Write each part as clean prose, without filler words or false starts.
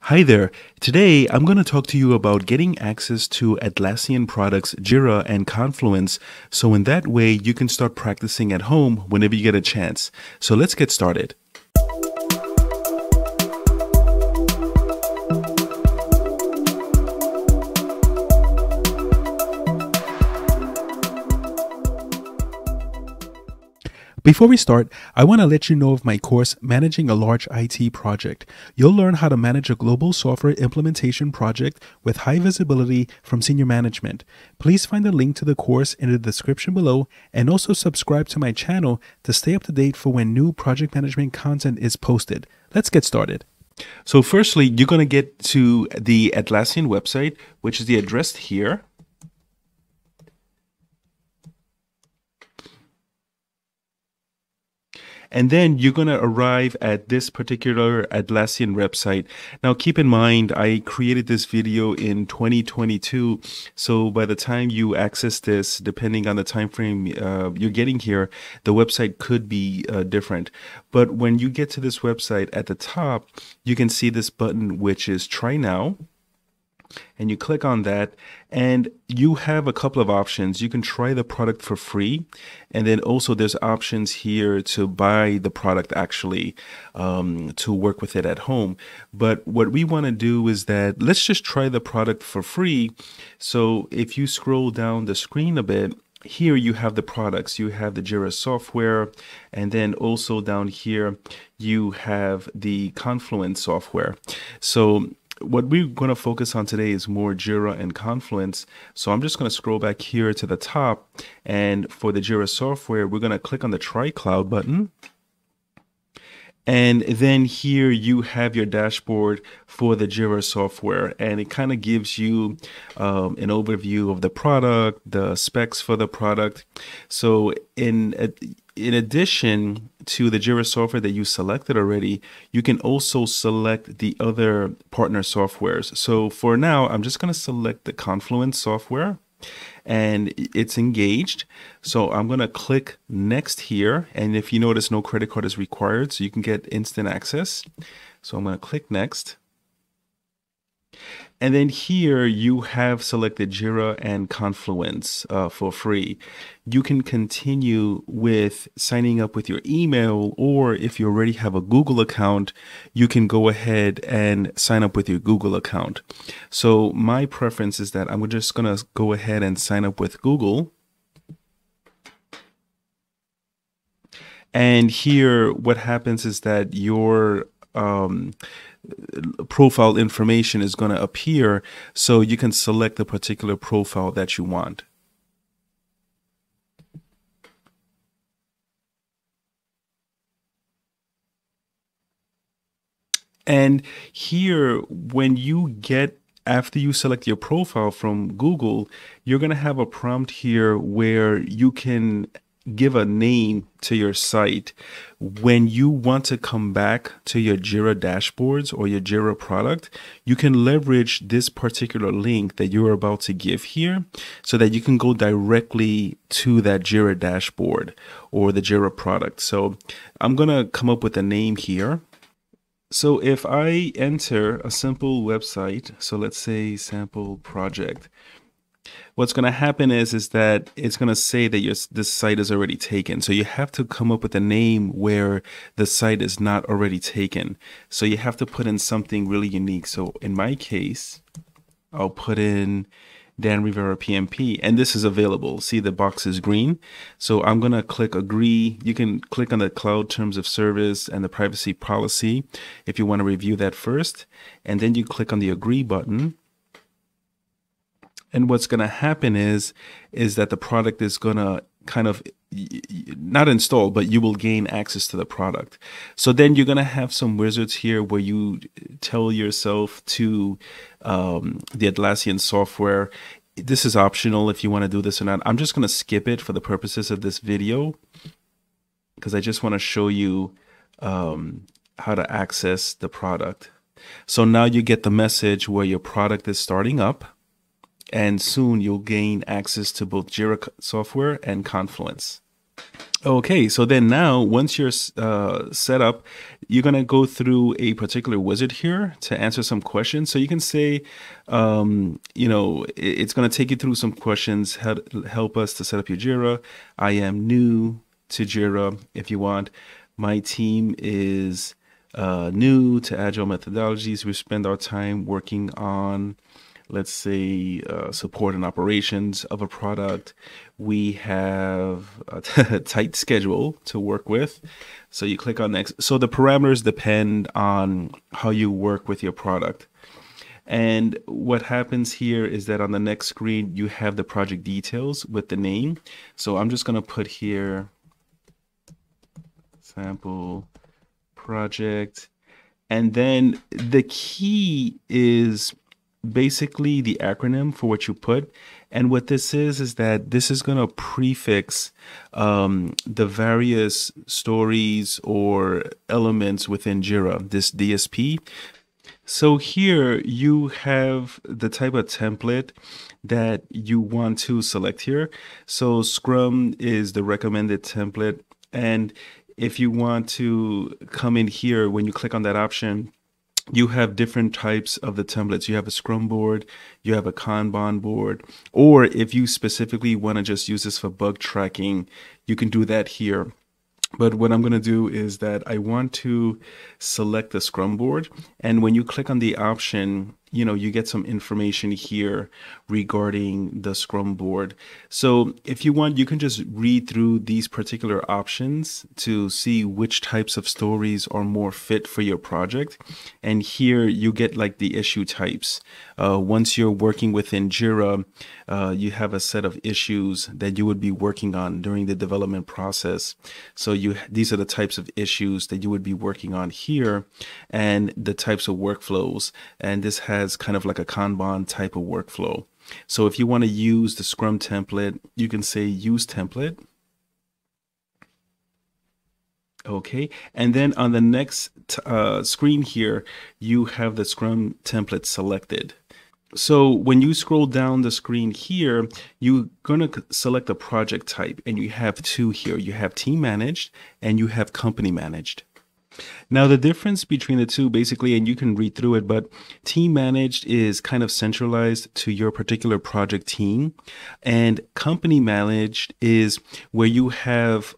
Hi there. Today, I'm going to talk to you about getting access to Atlassian products JIRA and Confluence, so in that way you can start practicing at home whenever you get a chance. So let's get started. Before we start, I want to let you know of my course, Managing a Large IT Project. You'll learn how to manage a global software implementation project with high visibility from senior management. Please find the link to the course in the description below and also subscribe to my channel to stay up to date for when new project management content is posted. Let's get started. So firstly, you're going to get to the Atlassian website, which is the address here. And then you're going to arrive at this particular Atlassian website. Now, keep in mind, I created this video in 2022. So by the time you access this, depending on the time frame you're getting here, the website could be different. But when you get to this website at the top, you can see this button, which is Try Now. And you click on that and you have a couple of options. You can try the product for free. And then also there's options here to buy the product actually to work with it at home. But what we want to do is that let's just try the product for free. So if you scroll down the screen a bit, here you have the products. You have the JIRA software, and then also down here you have the Confluence software. So what we're going to focus on today is more JIRA and Confluence. So I'm just going to scroll back here to the top. And for the JIRA software, we're going to click on the Try Cloud button. And then here you have your dashboard for the JIRA software. And it kind of gives you an overview of the product, the specs for the product. So in addition to the JIRA software that you selected already, you can also select the other partner softwares. So for now, I'm just going to select the Confluence software and it's engaged. So I'm going to click next here. And if you notice, no credit card is required, so you can get instant access. So I'm going to click next. And then here you have selected JIRA and Confluence for free. You can continue with signing up with your email, or if you already have a Google account, you can go ahead and sign up with your Google account. So my preference is that I'm just going to go ahead and sign up with Google. And here what happens is that your profile information is going to appear, so you can select the particular profile that you want. And here, when you get after you select your profile from Google, you're going to have a prompt here where you can give a name to your site. When you want to come back to your JIRA dashboards or your JIRA product, you can leverage this particular link that you're about to give here so that you can go directly to that JIRA dashboard or the JIRA product. So I'm going to come up with a name here. So if I enter a simple website, so let's say sample project, what's going to happen is that it's going to say that this site is already taken. So you have to come up with a name where the site is not already taken. So you have to put in something really unique. So in my case, I'll put in Dan Rivera PMP, and this is available. See, the box is green. So I'm going to click agree. You can click on the cloud terms of service and the privacy policy if you want to review that first. And then you click on the agree button. And what's going to happen is that the product is going to kind of not install, but you will gain access to the product. So then you're going to have some wizards here where you tell yourself to the Atlassian software. This is optional if you want to do this or not. I'm just going to skip it for the purposes of this video because I just want to show you how to access the product. So now you get the message where your product is starting up. And soon you'll gain access to both JIRA software and Confluence. Okay, so then now once you're set up, you're gonna go through a particular wizard here to answer some questions. So you can say, it's gonna take you through some questions, help us to set up your JIRA. I am new to JIRA. If you want, my team is new to agile methodologies. We spend our time working on, let's say, support and operations of a product. We have a tight schedule to work with. So you click on next. So the parameters depend on how you work with your product. And what happens here is that on the next screen, you have the project details with the name. So I'm just going to put here sample project. And then the key is basically the acronym for what you put. And what this is that this is going to prefix the various stories or elements within JIRA, this DSP. So here you have the type of template that you want to select here. So Scrum is the recommended template. And if you want to come in here, when you click on that option, you have different types of the templates. You have a Scrum board, you have a Kanban board, or if you specifically want to just use this for bug tracking, you can do that here. But what I'm going to do is that I want to select the Scrum board. And when you click on the option, you get some information here regarding the Scrum board. So if you want, you can just read through these particular options to see which types of stories are more fit for your project. And here you get like the issue types. Once you're working within JIRA, you have a set of issues that you would be working on during the development process. So these are the types of issues that you would be working on here and the types of workflows. And this has kind of like a Kanban type of workflow. So if you want to use the Scrum template, you can say use template. Okay, and then on the next screen here, you have the Scrum template selected. So when you scroll down the screen here, you're going to select a project type, and you have two here. You have team managed and you have company managed. Now, the difference between the two, basically, and you can read through it, but team managed is kind of centralized to your particular project team. And company managed is where you have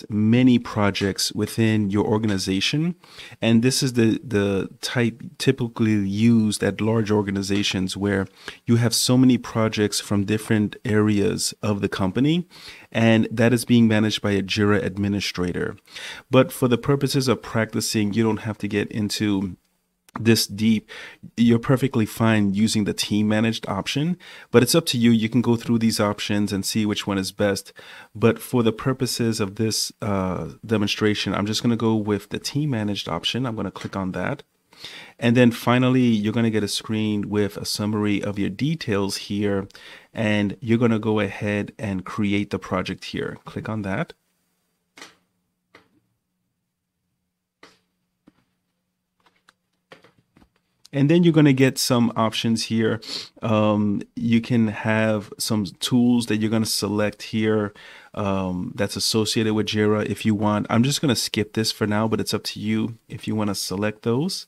many projects within your organization. And this is the type typically used at large organizations where you have so many projects from different areas of the company. And that is being managed by a JIRA administrator. But for the purposes of practicing, you don't have to get into this deep. You're perfectly fine using the team managed option, but it's up to you. You can go through these options and see which one is best. But for the purposes of this demonstration, I'm just going to go with the team managed option. I'm going to click on that. And then finally, you're going to get a screen with a summary of your details here. And you're going to go ahead and create the project here. Click on that. And then you're going to get some options here. You can have some tools that you're going to select here that's associated with JIRA if you want. I'm just going to skip this for now, but it's up to you if you want to select those.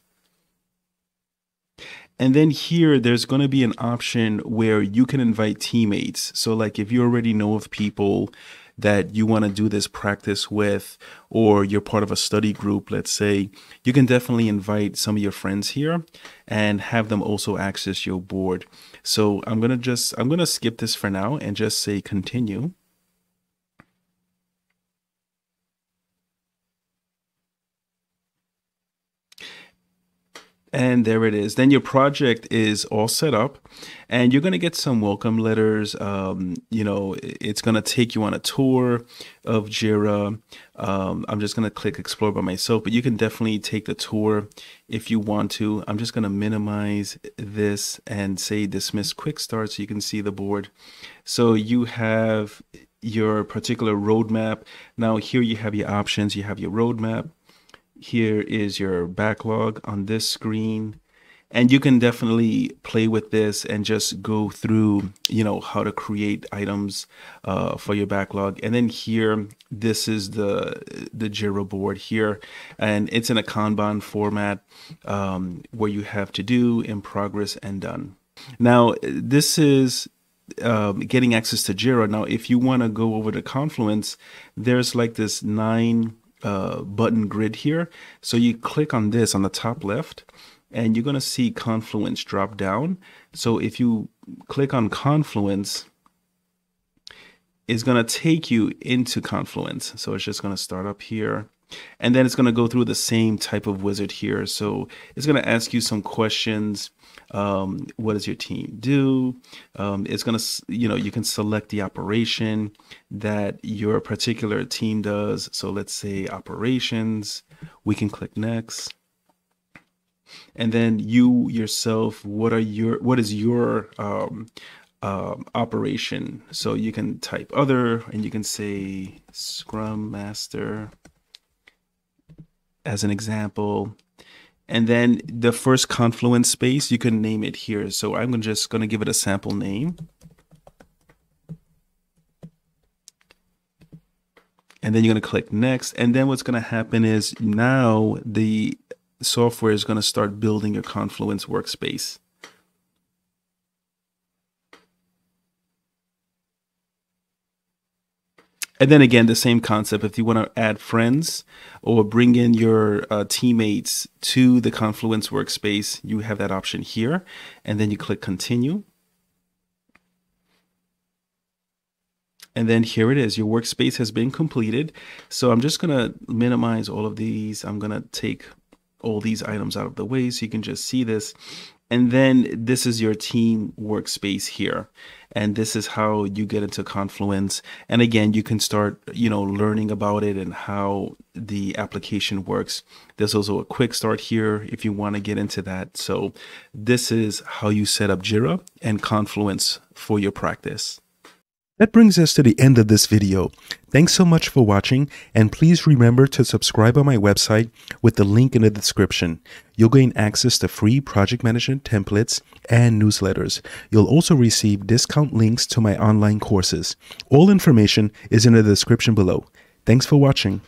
And then here, there's going to be an option where you can invite teammates. So like if you already know of people that you want to do this practice with, or you're part of a study group, let's say, you can definitely invite some of your friends here and have them also access your board. So I'm going to skip this for now and just say continue. And there it is. Then your project is all set up and you're going to get some welcome letters. It's going to take you on a tour of JIRA. I'm just going to click explore by myself, but you can definitely take the tour if you want to. I'm just going to minimize this and say dismiss quick start so you can see the board. So you have your particular roadmap. Now here you have your options. You have your roadmap. Here is your backlog on this screen. And you can definitely play with this and just go through, how to create items for your backlog. And then here, this is the JIRA board here, and it's in a Kanban format where you have to do, in progress, and done. Now, this is getting access to JIRA. Now, if you want to go over to Confluence, there's like this 9 button grid here. So you click on this on the top left, and you're going to see Confluence drop down. So if you click on Confluence, it's going to take you into Confluence. So it's just going to start up here. And then it's going to go through the same type of wizard here. So it's going to ask you some questions. What does your team do? It's going to, you can select the operation that your particular team does. So let's say operations. We can click next. And then you yourself, what is your operation? So you can type other, and you can say Scrum Master as an example. And then the first Confluence space, you can name it here. So I'm just going to give it a sample name. And then you're going to click next. And then what's going to happen is now the software is going to start building your Confluence workspace. And then again, the same concept. If you want to add friends or bring in your teammates to the Confluence workspace, you have that option here. And then you click continue. And then here it is. Your workspace has been completed. So I'm just going to minimize all of these. I'm going to take all these items out of the way so you can just see this. And then this is your team workspace here. And this is how you get into Confluence. And again, you can start, learning about it and how the application works. There's also a quick start here if you want to get into that. So this is how you set up JIRA and Confluence for your practice. That brings us to the end of this video. Thanks so much for watching, and please remember to subscribe on my website with the link in the description. You'll gain access to free project management templates and newsletters. You'll also receive discount links to my online courses. All information is in the description below. Thanks for watching.